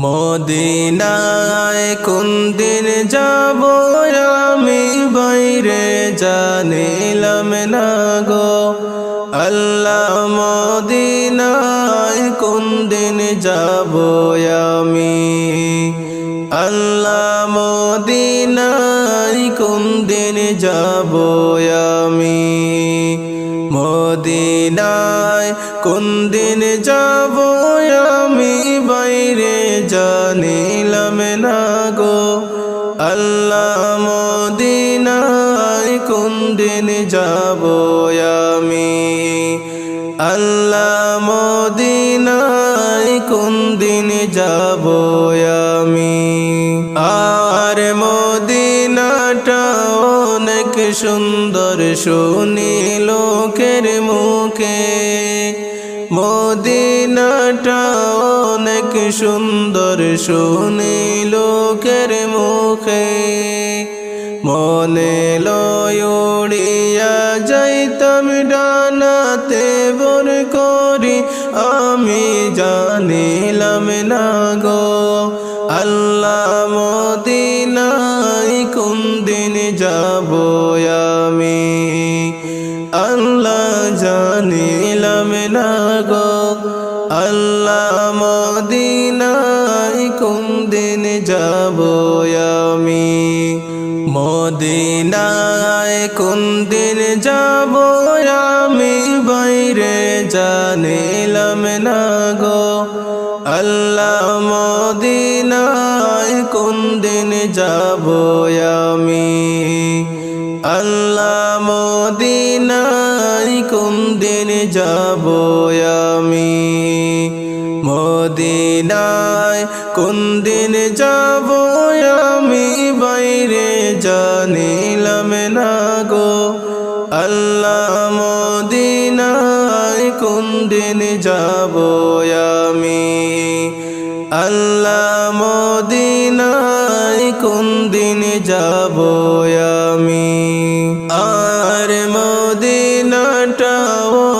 মদিনায় কোন দিন যাব আমি বাইরে জানিলাম না গো আল্লাহ মদিনায় কোন দিন যাব আমি আল্লাহ মদিনায় কোন দিন যাব আমি মদিনায় কোন দিন যাব আমি বাইরে জানিলাম না গো আল্লাহ মদিনায় কোন দিন যাব আমি আল্লাহ মদিনায় কোন দিন যাব আমি আর মদিনাটা অনেক সুন্দর শুনি লোকের মুখে মদিনাটা অনেক সুন্দর শুনি লোকের মুখে মনে লয় উড়িয়া যাইতাম ডানাতে ভর করি আমি জানিলাম না গো আল্লাহ মদিনায় কোন দিন যাব আমি আল্লাহ জানিলাম না গো আল্লাহ মদিনায় কোন দিন যাব আমি মদিনায় কোন দিন যাব আমি বাইরে জানিলাম না গো আল্লাহ মদিনায় কোন দিন যাব আমি আল্লাহ মদিনায় কোন দিন যাব আমি মদিনায় কোন দিন যাব আমি বাইরে জানিলাম না গো আল্লাহ মদিনায় কোন দিন যাব আমি আল্লাহ মদিনায় কোন দিন যাব আমি আর মদিনাটা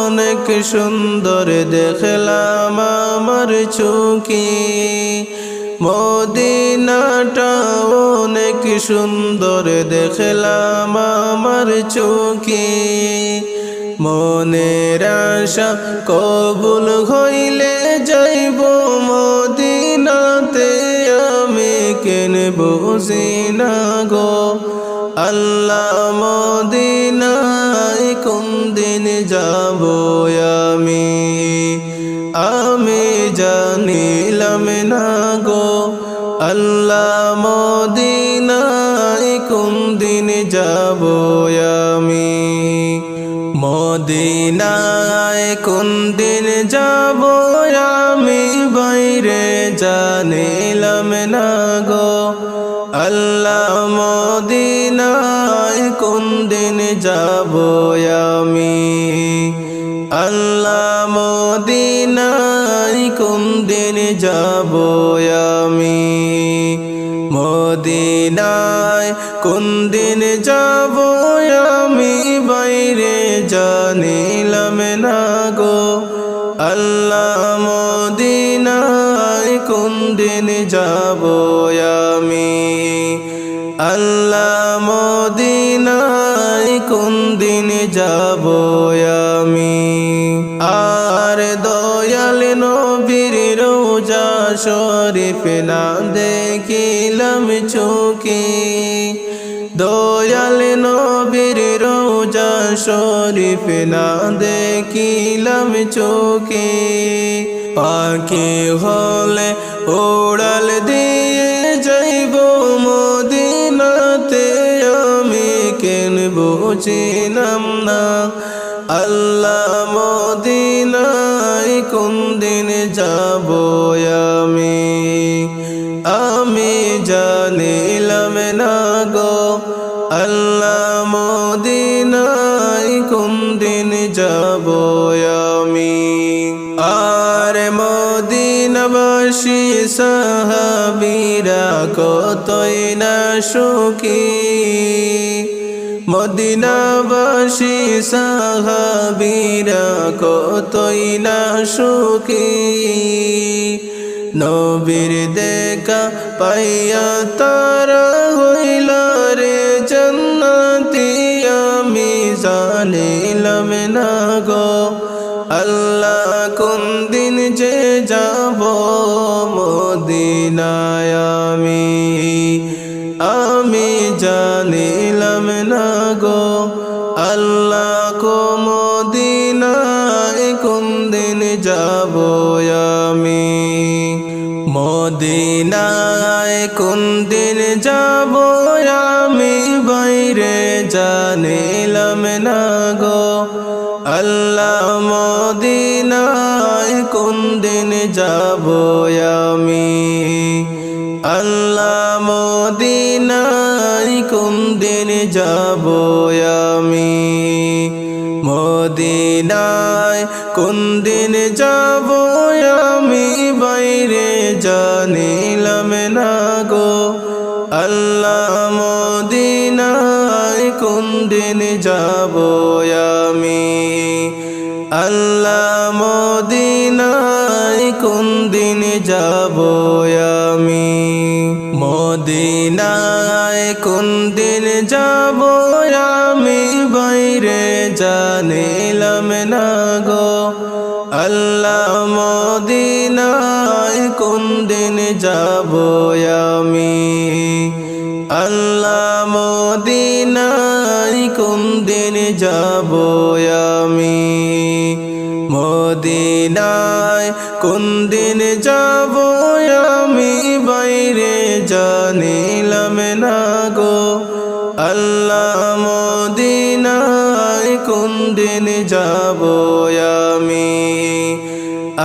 অনেক সুন্দর দেখলাম আমার চোখে মদিনাটা অনেক সুন্দর দেখলাম আমার চোখে মনের আশা কবুল হইলে যাইব মদিনাতে আমি কেন বুঝি না গো আল্লাহ মদিনায় কোন দিন যাব আমি জানিলাম না গো আল্লাহ মদিনায় কোন দিন যাব আমি মদিনায় কোন দিন যাব আমি বাইরে জানিলাম না গো আল্লাহ মদিনায় কোন দিন যাব আমি আল্লাহ মদিনায় কোন দিন যাব আমি মদিনায় কোন দিন যাব আমি বাইরে জানিলাম না গো আল্লাহ মদিনায় কোন দিন যাব আমি আল্লাহ মদিনায় কোন দিন যাব আমি আর দয়াল নবীর রোজা শরীফ না দেখিলাম চোখে দয়াল নবীর রোজা শরীফ না দেখিলাম চোখে পাখি হলে ওড়াল দিয়ে যাইব মদিনাতে আমি কেন বুঝিলাম না আল্লাহ মদিনায় কোন দিন যাব আমি জানিলাম না গো আল্লাহ মদিনায় কোন দিন যাব আমি আর মদিনাবাসী সাহাবীরা কতই না সুখী মদিনাবাসী সাহাবীরা কতই না সুখী নবীর দেখা পাইয়া তারা হইল রে জান্নাতি আমি জানিলাম না গো আল্লাহ কোন দিন যে যাব মদিনায় আমি জানিলাম না গো আল্লাহ কো মদিনায় কোন দিন যাব আমি মদিনায় কোন দিন যাব আমি বাইরে জানিলাম না গো আল্লাহ মদিনায় কোন দিন যাব আমি আল্লাহ মদিনায় কোন দিন যাব আমি মদিনায় কোন দিন যাব আমি বাইরে জানিলাম না গো আল্লাহ মদিনায় কোন দিন যাব আমি আল্লাহ মদিনায় কোন দিন যাব আমি মদিনায় কোন দিন যাব আমি বাইরে জানিলাম না গো আল্লাহ মদিনায় কোন দিন যাব আমি আল্লাহ মদিনায় কোন দিন যাব আমি মদিনায় কোন দিন যাব আমি বাইরে জানিলাম না গো আল্লাহ মদিনায় কোন দিন যাব আমি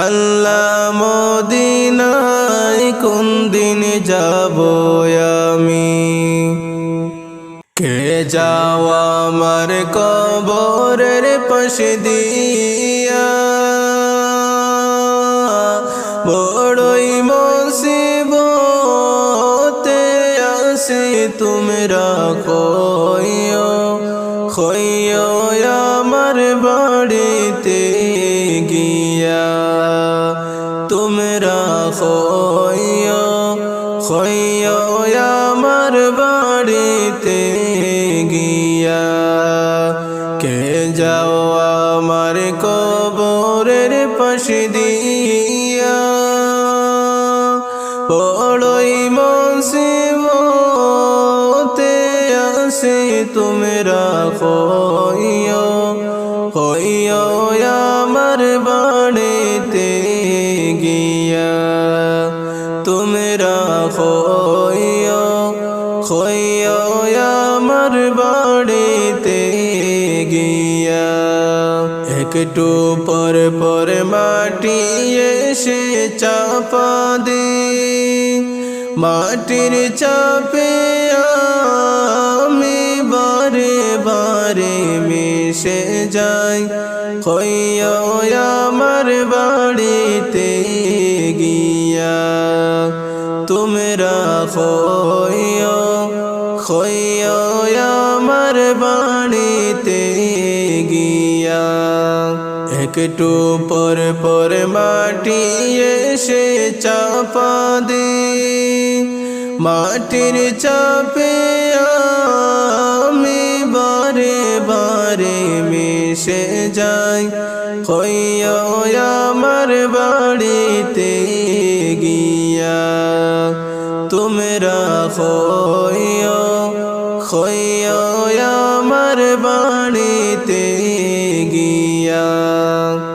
আল্লাহ মদিনায় কোন দিন যাব আমি কে যাওয়া আমার কবরের পাশে দিয়া বড়ই মুসিবতে আসি তোমরা কইও আমার বাড়িতে গিয়া তোমরা কইও আমার বাড়িতে গিয়া কে যাও আমার কবরের পাশে দিয়া বড়ই মুসিবতে আসে তোমরা কইও আমার বাড়িতে গিয়া তোমরা কইও আমার বাড়িতে গিয়া একটু পর মাটি এসে চাপা দে মাটির চাপে আমি বারে বারে মিশে যাই আমার বাড়িতে গিয়া তোমরা আমার বাড়িতে গিয়া একটু পর মাটি এসে চাপা দে মাটির চাপে আমি বারে বারে মিশে যাই আমার বাড়িতে গিয়া তোমরা আমার বাড়িতে গিয়া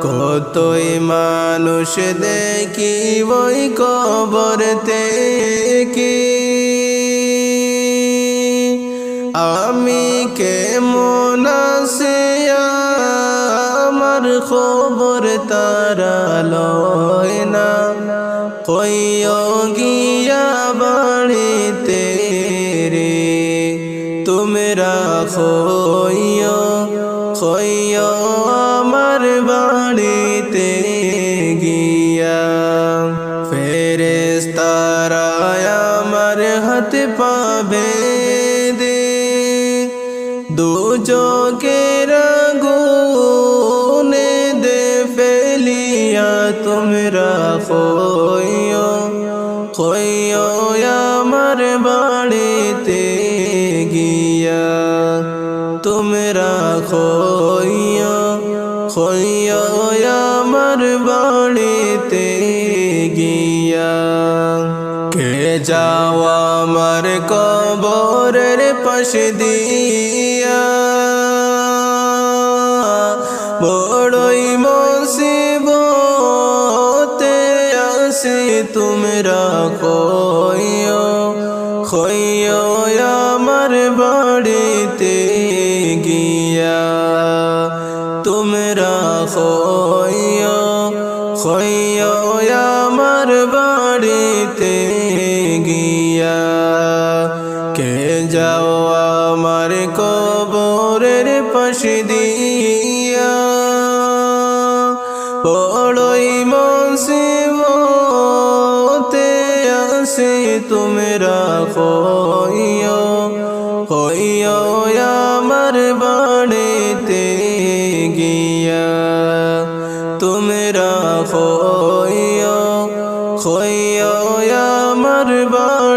কতই মানুষ দেখি ওই কবর থেকে আমি কেমন আছে আমার খবর তারা লয় না গিয়া বাড়িতে রে তোমরা আমার বাড়িতে গিয়া ফেরেশতারা আমার হাত পাবে দে দুজকের আগুনে দে ফেলিয়া তোমরা হইও আমার বাড়িতে গিয়া তোমরা হইও আমার বাড়িতে গিয়া কে যাও আমার কবরের পাশ দিয়া বড়ই মুসিবতে আছি তোমরা হইও আমার বাড়িতে গিয়া তোমরা হইও আমার বাড়িতে গিয়া কে যাও আমার কবরের পাশ দিয়া বড়ই মুসিবতে আছি তোমরা হইও আমার বাড়িতে গিয়া তোমরা হইও আমার বাড়িতে